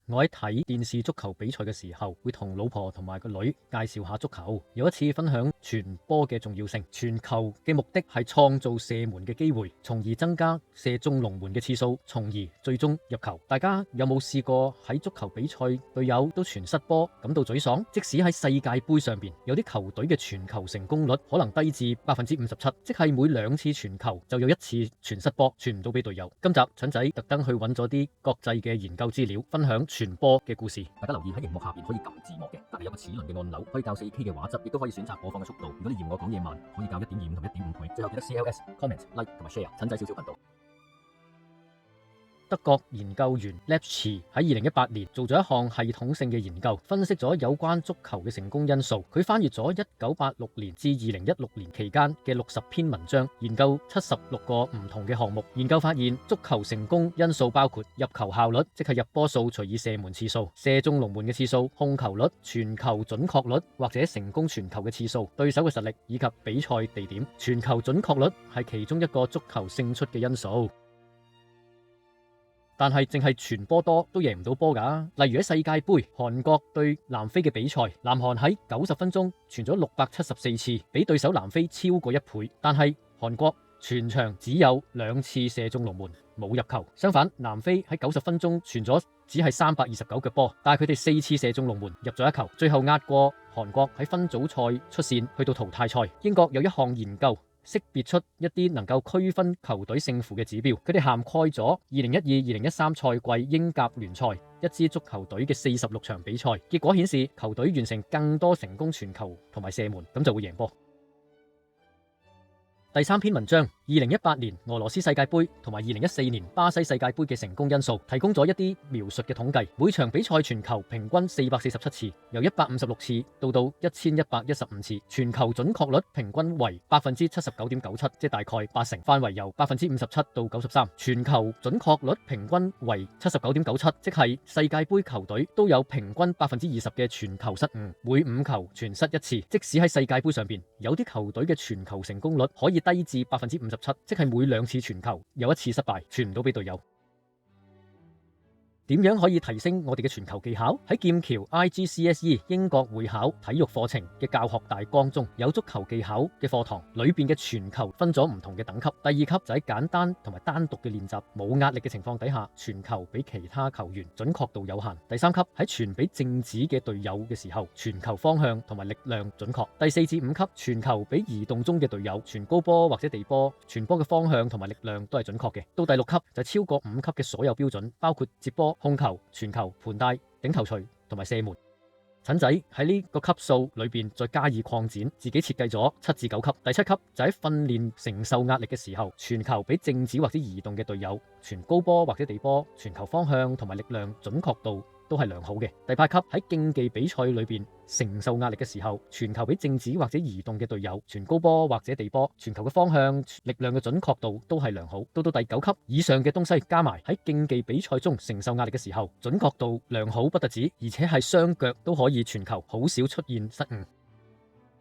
我喺睇電視足球比賽嘅時候，會同老婆同埋個女介紹下足球。有一次分享傳波嘅重要性，傳球嘅目的係創造射門嘅機會，從而增加射中龍門嘅次數，從而最終入球。大家有冇試過喺足球比賽隊友都傳失波感到沮喪？即使喺世界盃上邊，有啲球隊嘅傳球成功率可能低至57%，即係每2次傳球就有1次傳失波，傳唔到俾隊友。今集蠢仔特登去揾咗啲國際嘅研究資料，分享傳波嘅故事。大家留意喺熒幕下邊可以撳字幕嘅，隔籬有個齒輪嘅按鈕，可以校 4K 嘅畫質，亦都可以選擇播放嘅速度。如果你嫌我講嘢慢，可以校1.25同1.5倍。最後記得 CLS、comment、like 同埋 share， 蠢仔少少頻道。德國研究員 Lepschi 喺2018年做咗一項系統性嘅研究，分析咗有關足球嘅成功因素。佢翻閱咗1986年至2016年期間嘅60篇文章，研究76個唔同嘅項目。研究發現，足球成功因素包括入球效率，即係入波數除以射門次數；射中龍門嘅次數；控球率；傳球準確率或者成功傳球嘅次數；對手嘅實力以及比賽地點。傳球準確率係其中一個足球勝出嘅因素。但係淨係傳波多都贏唔到波㗎。例如喺世界盃，韓國對南非嘅比賽，南韓喺90分鐘傳咗674次，比對手南非超過1倍。但係韓國全場只有2次射中龍門，冇入球。相反，南非喺90分鐘傳咗只係329腳波，但係佢哋4次射中龍門，入咗1球，最後壓過韓國喺分組賽出線，去到淘汰賽。英國有一項研究，識別出一啲能夠區分球隊勝負嘅指標，佢哋涵蓋咗2012-2013賽季英甲聯賽一支足球隊嘅46場比賽，結果顯示球隊完成更多成功傳球同埋射門，咁就會贏波。第3篇文章，2018年俄羅斯世界盃同埋2014年巴西世界盃嘅成功因素，提供咗一啲描述嘅統計。每場比賽傳球平均447次，由156次到1115次，傳球準確率平均為79.97%，即係大概80%，範圍由57%到93%。傳球準確率平均為79.97%，即係世界盃球隊都有平均20%嘅傳球失誤，每5球傳失1次。即使喺世界盃上邊，有啲球隊嘅傳球成功率可以低至57%，即係每2次傳球有1次失敗，傳唔到俾隊友。點樣可以提升我哋嘅傳球技巧？喺劍橋 IGCSE 英國會考體育課程嘅教學大綱中，有足球技巧嘅課堂，裏邊嘅傳球分咗唔同嘅等級。第2級就係簡單同埋單獨嘅練習，冇壓力嘅情況底下，傳球俾其他球員，準確度有限。第3級喺傳俾靜止嘅隊友嘅時候，傳球方向同埋力量準確。第4至5級傳球俾移動中嘅隊友，傳高波或者地波，傳波嘅方向同埋力量都係準確嘅。到第6級就超過5級嘅所有標準，包括接波、控球、傳球、盤帶、頂頭錘同埋射門。蠢仔喺呢個級數裏邊再加以擴展，自己設計咗7至9級。第7級就喺訓練承受壓力嘅時候，傳球俾靜止或者移動嘅隊友，傳高波或者地波，傳球方向同埋力量準確度都係良好嘅。第8級喺競技比賽裏邊承受壓力嘅時候，傳球俾靜止或者移動嘅隊友，傳高波或者地波，傳球嘅方向、力量嘅準確度都係良好。到第9級以上嘅東西加埋，喺競技比賽中承受壓力嘅時候，準確度良好不特止，而且係雙腳都可以傳球，好少出現失誤。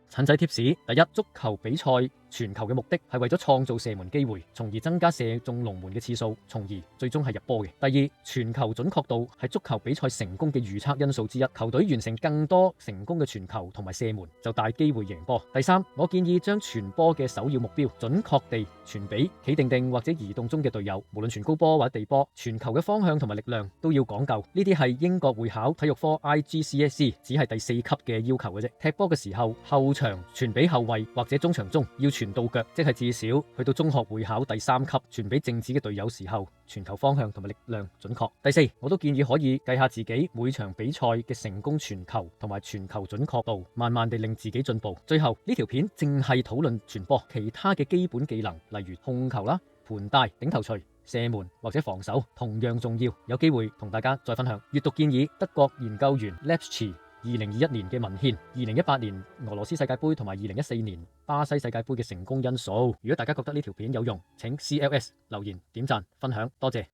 蠢仔貼士：第1，足球比賽傳球嘅目的係為咗創造射門機會，從而增加射中龍門嘅次數，從而最終係入波嘅。第2，傳球準確度係足球比賽成功嘅預測因素之一，球隊完成更多成功嘅傳球同埋射門，就大機會贏波。第3，我建議將傳波嘅首要目標準確地傳俾企定定或者移動中嘅隊友，無論傳高波或者地波，傳球嘅方向同埋力量都要講究。呢啲係英國會考體育科 IGCSE 只係第4級嘅要求嘅啫。踢波嘅時候，後場傳俾後衛或者中場中要傳到腳，即係至少去到中學會考第3級傳俾靜止嘅隊友時候，傳球方向同埋力量準確。第4，我都建議可以計下自己每場比賽嘅成功傳球同埋傳球準確度，慢慢地令自己進步。最後呢條片淨係討論傳波，其他嘅基本技能，例如控球啦、盤帶、頂頭錘、射門或者防守同樣重要，有機會同大家再分享。閱讀建議：德國研究員 Lepschi 2021年嘅文獻，2018年俄羅斯世界盃同埋2014年巴西世界盃嘅成功因素。如果大家覺得呢條片有用，請 CLS 留言、點讚、分享，多謝。